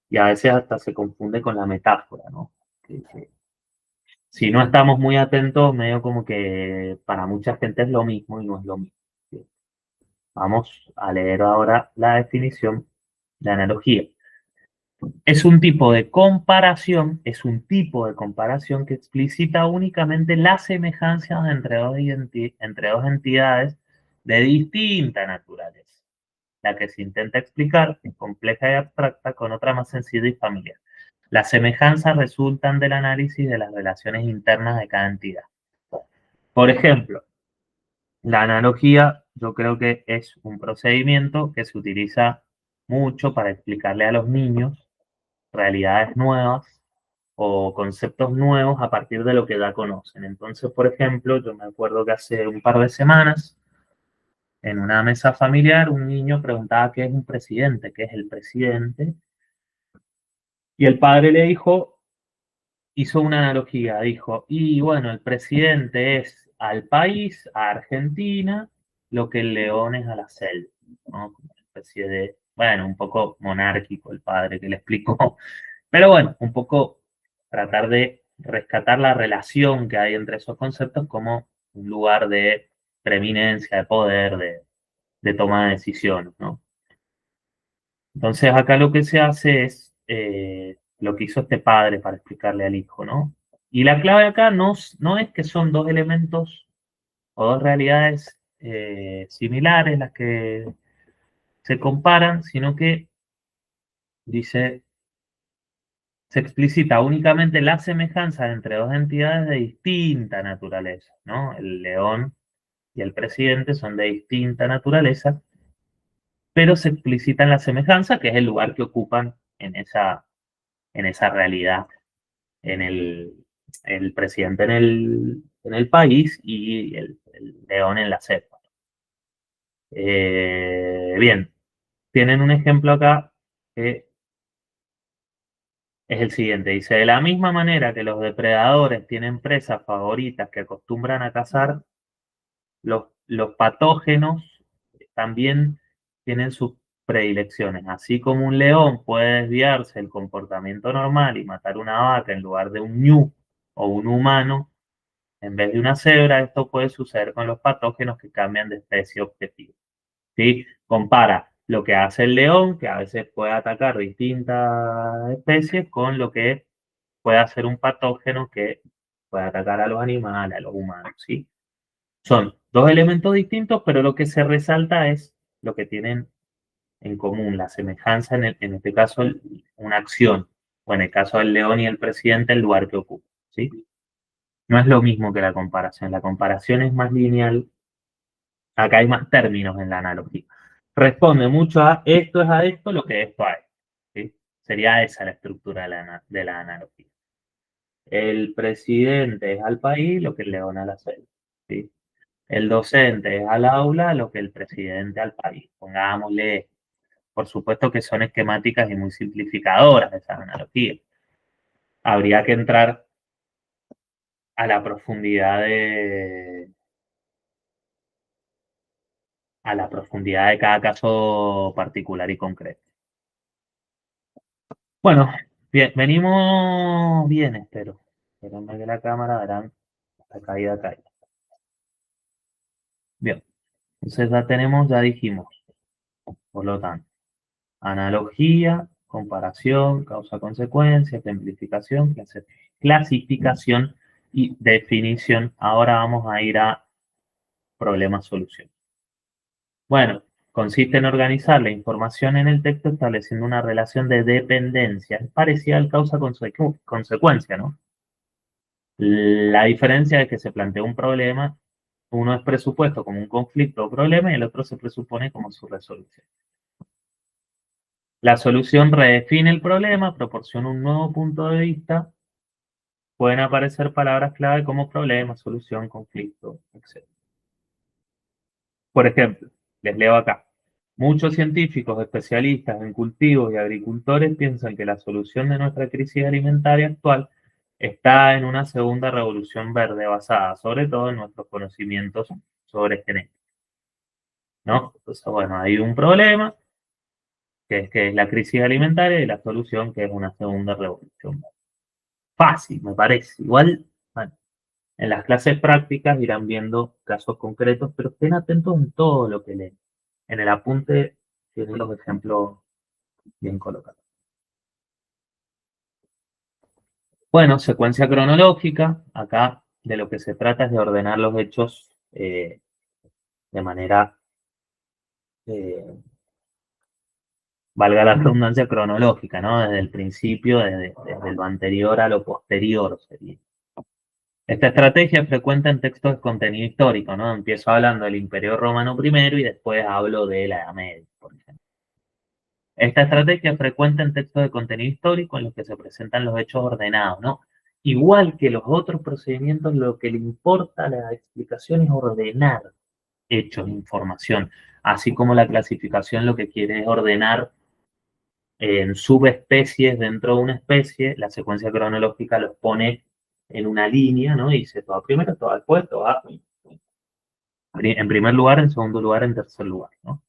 y a veces hasta se confunde con la metáfora, ¿no? Que si no estamos muy atentos, medio como que para mucha gente es lo mismo y no es lo mismo. ¿Sí? Vamos a leer ahora la definición de analogía. Es un tipo de comparación que explicita únicamente las semejanzas entre dos entidades de distinta naturaleza. La que se intenta explicar es compleja y abstracta con otra más sencilla y familiar. Las semejanzas resultan del análisis de las relaciones internas de cada entidad. Por ejemplo, la analogía yo creo que es un procedimiento que se utiliza mucho para explicarle a los niños realidades nuevas o conceptos nuevos a partir de lo que ya conocen. Entonces, por ejemplo, yo me acuerdo que hace un par de semanas, en una mesa familiar, un niño preguntaba qué es un presidente, qué es el presidente, y el padre le dijo, hizo una analogía, dijo, y bueno, el presidente es al país, a Argentina, lo que el león es a la selva, ¿no? Como una especie de, bueno, un poco monárquico el padre que le explicó, pero bueno, un poco tratar de rescatar la relación que hay entre esos conceptos como un lugar de preeminencia, de poder, de toma de decisiones, ¿no? Entonces acá lo que se hace es lo que hizo este padre para explicarle al hijo, ¿no? Y la clave acá no es que son dos elementos o dos realidades similares las que se comparan, sino que dice, se explicita únicamente la semejanza entre dos entidades de distinta naturaleza, ¿no? El león y el presidente son de distinta naturaleza, pero se explicitan la semejanza, que es el lugar que ocupan en esa realidad, en el presidente en el país y el león en la selva. Bien, tienen un ejemplo acá que es el siguiente. Dice, de la misma manera que los depredadores tienen presas favoritas que acostumbran a cazar, los patógenos también tienen sus predilecciones. Así como un león puede desviarse del comportamiento normal y matar una vaca en lugar de un ñu o un humano, en vez de una cebra, esto puede suceder con los patógenos que cambian de especie objetivo. ¿Sí? Compara lo que hace el león, que a veces puede atacar distintas especies, con lo que puede hacer un patógeno que puede atacar a los animales, a los humanos. ¿Sí? Son dos elementos distintos, pero lo que se resalta es lo que tienen en común, la semejanza, en este caso, una acción, o en el caso del león y el presidente, el lugar que ocupa. ¿Sí? No es lo mismo que la comparación. La comparación es más lineal. Acá hay más términos en la analogía. Responde mucho a esto es a esto lo que esto a esto. ¿Sí? Sería esa la estructura de la analogía. El presidente es al país lo que el león a la selva. ¿Sí? El docente es al aula lo que el presidente al país. Pongámosle, por supuesto que son esquemáticas y muy simplificadoras esas analogías. Habría que entrar a la profundidad de cada caso particular y concreto. Bueno, bien, venimos bien, espero. Espérenme que la cámara verán la caída caída. Bien, entonces ya dijimos, por lo tanto, analogía, comparación, causa-consecuencia, ejemplificación, clasificación y definición. Ahora vamos a ir a problema-solución. Bueno, consiste en organizar la información en el texto estableciendo una relación de dependencia. Es parecida al causa-consecuencia, ¿no? La diferencia es que se plantea un problema, uno es presupuesto como un conflicto o problema y el otro se presupone como su resolución. La solución redefine el problema, proporciona un nuevo punto de vista. Pueden aparecer palabras clave como problema, solución, conflicto, etc. Por ejemplo, les leo acá. Muchos científicos especialistas en cultivos y agricultores piensan que la solución de nuestra crisis alimentaria actual está en una segunda revolución verde basada sobre todo en nuestros conocimientos sobre genética. ¿no? Entonces, bueno, hay un problema, que es la crisis alimentaria, y la solución, que es una segunda revolución. Fácil, me parece. Igual, bueno, en las clases prácticas irán viendo casos concretos, pero estén atentos en todo lo que leen. En el apunte tienen los ejemplos bien colocados. Bueno, secuencia cronológica. Acá de lo que se trata es de ordenar los hechos de manera, eh, valga la redundancia, cronológica, ¿no? Desde el principio, desde lo anterior a lo posterior sería. Esta estrategia es frecuente en textos de contenido histórico, ¿no? Empiezo hablando del Imperio Romano primero y después hablo de la Edad Media, por ejemplo. Esta estrategia es frecuente en textos de contenido histórico en los que se presentan los hechos ordenados, ¿no? Igual que los otros procedimientos, lo que le importa a la explicación es ordenar hechos, información, así como la clasificación lo que quiere es ordenar en subespecies dentro de una especie. La secuencia cronológica los pone en una línea, ¿no? Y dice todo primero, todo después, todo en primer lugar, en segundo lugar, en tercer lugar, ¿no?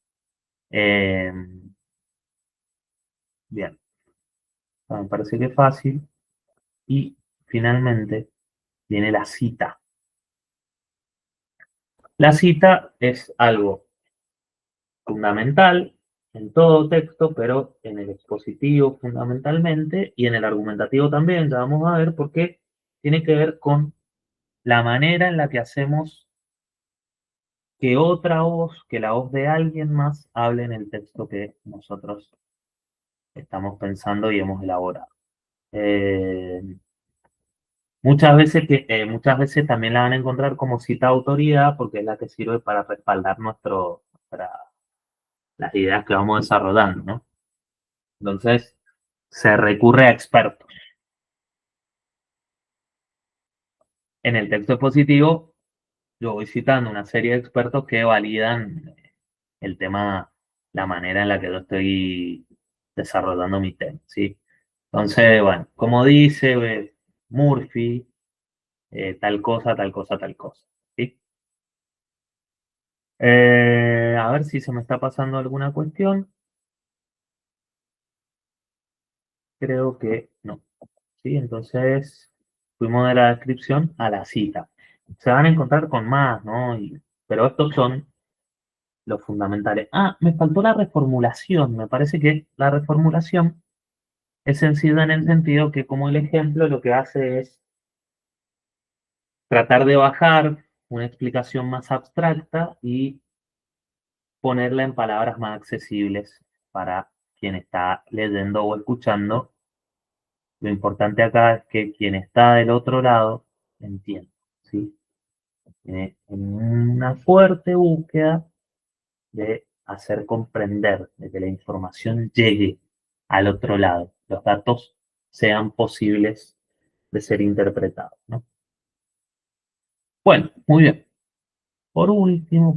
Eh, bien, me parece que es fácil. Y finalmente viene la cita. La cita es algo fundamental en todo texto, pero en el expositivo fundamentalmente y en el argumentativo también, ya vamos a ver, porque tiene que ver con la manera en la que hacemos que otra voz, que la voz de alguien más, hable en el texto que nosotros estamos pensando y hemos elaborado. Eh, muchas veces también la van a encontrar como cita de autoridad, porque es la que sirve para respaldar las ideas que vamos desarrollando, ¿no? Entonces, se recurre a expertos. En el texto expositivo, yo voy citando una serie de expertos que validan el tema, la manera en la que yo estoy desarrollando mi tema, ¿sí? Entonces, bueno, como dice Murphy, tal cosa, tal cosa, tal cosa, ¿sí? A ver si se me está pasando alguna cuestión. Creo que no, ¿sí? Entonces, fuimos de la descripción a la cita. Se van a encontrar con más, ¿no? Pero estos son los fundamentales. Ah, me faltó la reformulación. Me parece que la reformulación es sencilla en el sentido que, como el ejemplo, lo que hace es tratar de bajar una explicación más abstracta y ponerla en palabras más accesibles para quien está leyendo o escuchando. Lo importante acá es que quien está del otro lado entienda, ¿sí? En una fuerte búsqueda de hacer comprender, de que la información llegue al otro lado, los datos sean posibles de ser interpretados, ¿no? Bueno, muy bien. Por último,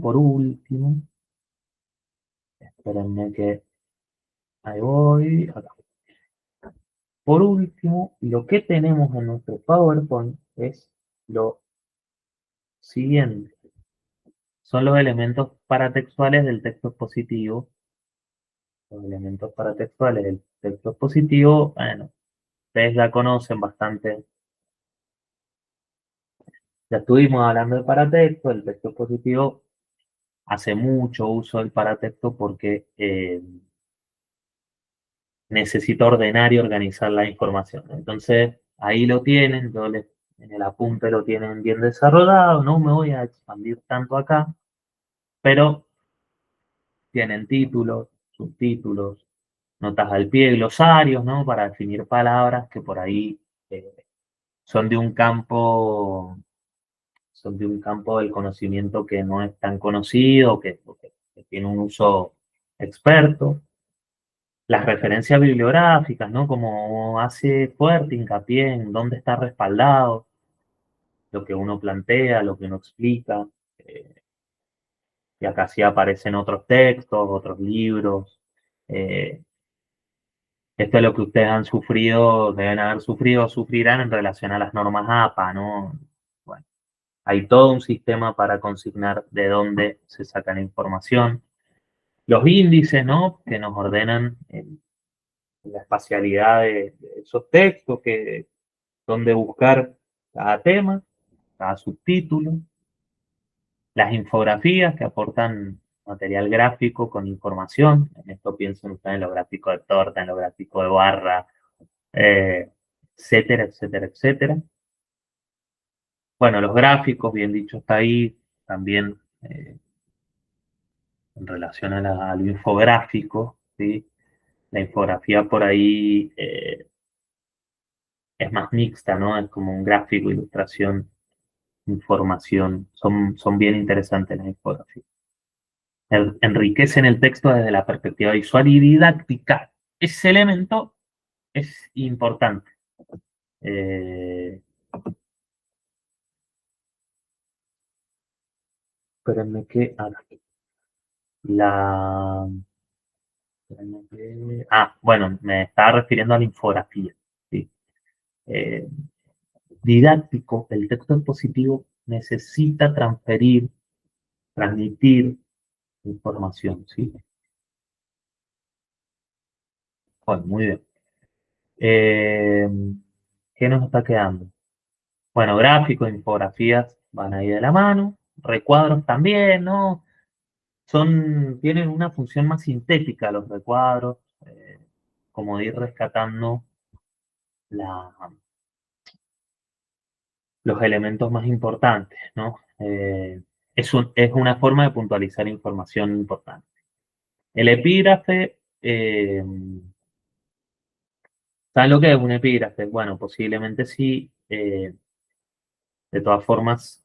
espérenme que ahí voy, acá. Por último, lo que tenemos en nuestro PowerPoint es lo siguiente. Son los elementos paratextuales del texto expositivo. Los elementos paratextuales del texto expositivo, bueno, ustedes la conocen bastante. Ya estuvimos hablando de paratexto. El texto expositivo hace mucho uso del paratexto porque necesita ordenar y organizar la información. Entonces, ahí lo tienen, en el apunte lo tienen bien desarrollado, no me voy a expandir tanto acá, pero tienen títulos, subtítulos, notas al pie, glosarios, ¿no? Para definir palabras que por ahí eh, son de un campo, son de un campo del conocimiento que no es tan conocido, que tiene un uso experto. Las referencias bibliográficas, ¿no? Como hace fuerte hincapié en dónde está respaldado lo que uno plantea, lo que uno explica. eh, y acá sí aparecen otros textos, otros libros. eh, Esto es lo que ustedes han sufrido, deben haber sufrido o sufrirán en relación a las normas APA, ¿no? Bueno, hay todo un sistema para consignar de dónde se saca la información. Los índices, ¿no? Que nos ordenan la espacialidad de esos textos, dónde buscar cada tema, cada subtítulo. Las infografías que aportan material gráfico con información. En esto piensen ustedes en los gráficos de torta, en los gráficos de barra, eh, etcétera, etcétera, etcétera. Bueno, los gráficos, bien dicho, está ahí. También en relación a lo infográfico, ¿sí? La infografía por ahí es más mixta, ¿no? Es como un gráfico, ilustración, información. Son bien interesantes las infografías. Enriquecen el texto desde la perspectiva visual y didáctica. Ese elemento es importante. Eh, espérenme que la... bueno, me estaba refiriendo a la infografía. ¿Sí? Eh, didáctico, el texto expositivo necesita transmitir información, ¿sí? Bueno, muy bien. Eh, ¿Qué nos está quedando? Bueno, gráficos, infografías van ahí de la mano, recuadros también, ¿no? Tienen una función más sintética los recuadros, como de ir rescatando la, los elementos más importantes, ¿no? Es una forma de puntualizar información importante. El epígrafe, ¿saben lo que es un epígrafe? Bueno, posiblemente sí. De todas formas,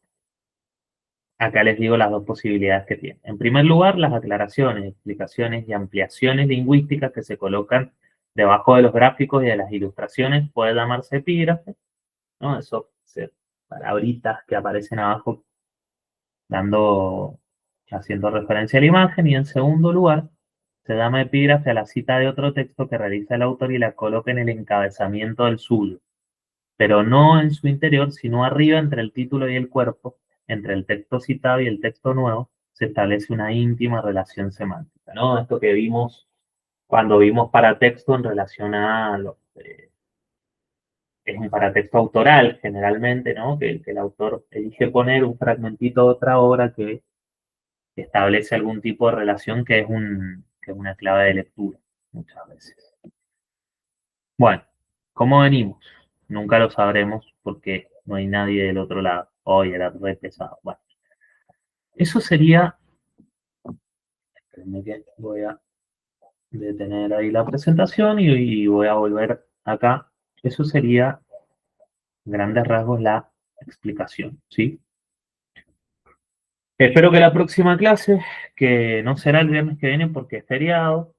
acá les digo las dos posibilidades que tiene. En primer lugar, las aclaraciones, explicaciones y ampliaciones lingüísticas que se colocan debajo de los gráficos y de las ilustraciones puede llamarse epígrafe, ¿no? Eso, palabritas que aparecen abajo haciendo referencia a la imagen. Y en segundo lugar, se llama epígrafe a la cita de otro texto que realiza el autor y la coloca en el encabezamiento del suyo, pero no en su interior, sino arriba entre el título y el cuerpo, entre el texto citado y el texto nuevo, se establece una íntima relación semántica, ¿no? Esto que vimos cuando vimos paratexto en relación a es un paratexto autoral generalmente, ¿no? Que el autor elige poner un fragmentito de otra obra que establece algún tipo de relación que es una clave de lectura, muchas veces. Bueno, ¿cómo venimos? Nunca lo sabremos porque no hay nadie del otro lado. Hoy era re pesado. Bueno, eso sería. Espérenme que voy a detener ahí la presentación y voy a volver acá. Eso sería, grandes rasgos, la explicación, ¿sí? Espero que la próxima clase, que no será el viernes que viene porque es feriado,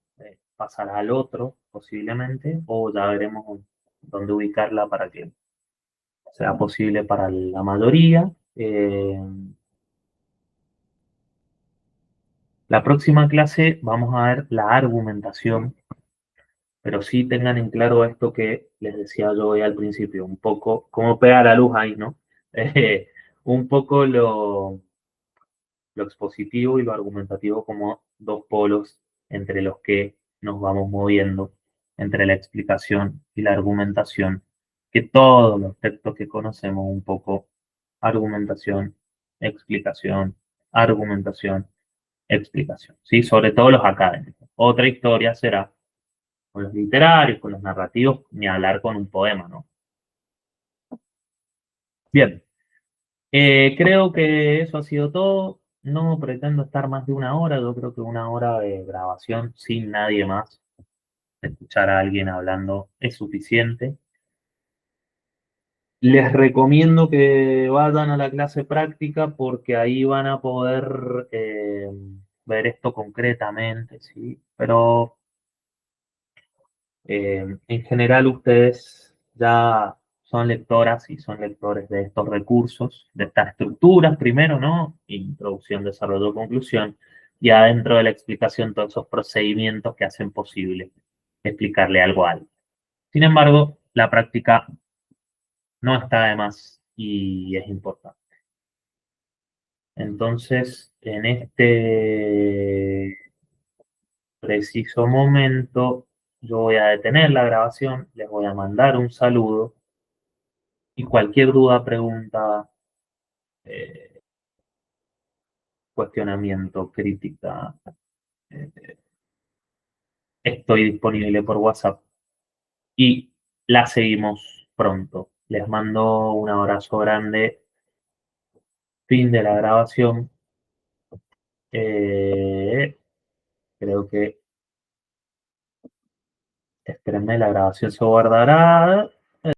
pasará al otro posiblemente, o ya veremos dónde ubicarla para que sea posible para la mayoría. La próxima clase vamos a ver la argumentación, pero sí tengan en claro esto que les decía yo hoy al principio, un poco, cómo pega la luz ahí, ¿no? Un poco lo expositivo y lo argumentativo como dos polos entre los que nos vamos moviendo, entre la explicación y la argumentación, que todos los textos que conocemos un poco, argumentación, explicación, argumentación, explicación, ¿sí? Sobre todo los académicos. Otra historia será con los literarios, con los narrativos, ni hablar con un poema, ¿no? Bien, creo que eso ha sido todo. No pretendo estar más de una hora, yo creo que una hora de grabación sin nadie más. Escuchar a alguien hablando es suficiente. Les recomiendo que vayan a la clase práctica porque ahí van a poder ver esto concretamente, ¿sí? Pero en general ustedes ya son lectoras y son lectores de estos recursos, de estas estructuras primero, ¿no? Introducción, desarrollo, conclusión, y adentro de la explicación todos esos procedimientos que hacen posible explicarle algo a alguien. Sin embargo, la práctica no está de más y es importante. Entonces, en este preciso momento yo voy a detener la grabación, les voy a mandar un saludo y cualquier duda, pregunta, eh, cuestionamiento, crítica, eh, estoy disponible por WhatsApp y la seguimos pronto. Les mando un abrazo grande. Fin de la grabación. Creo que, espérenme, la grabación se guardará.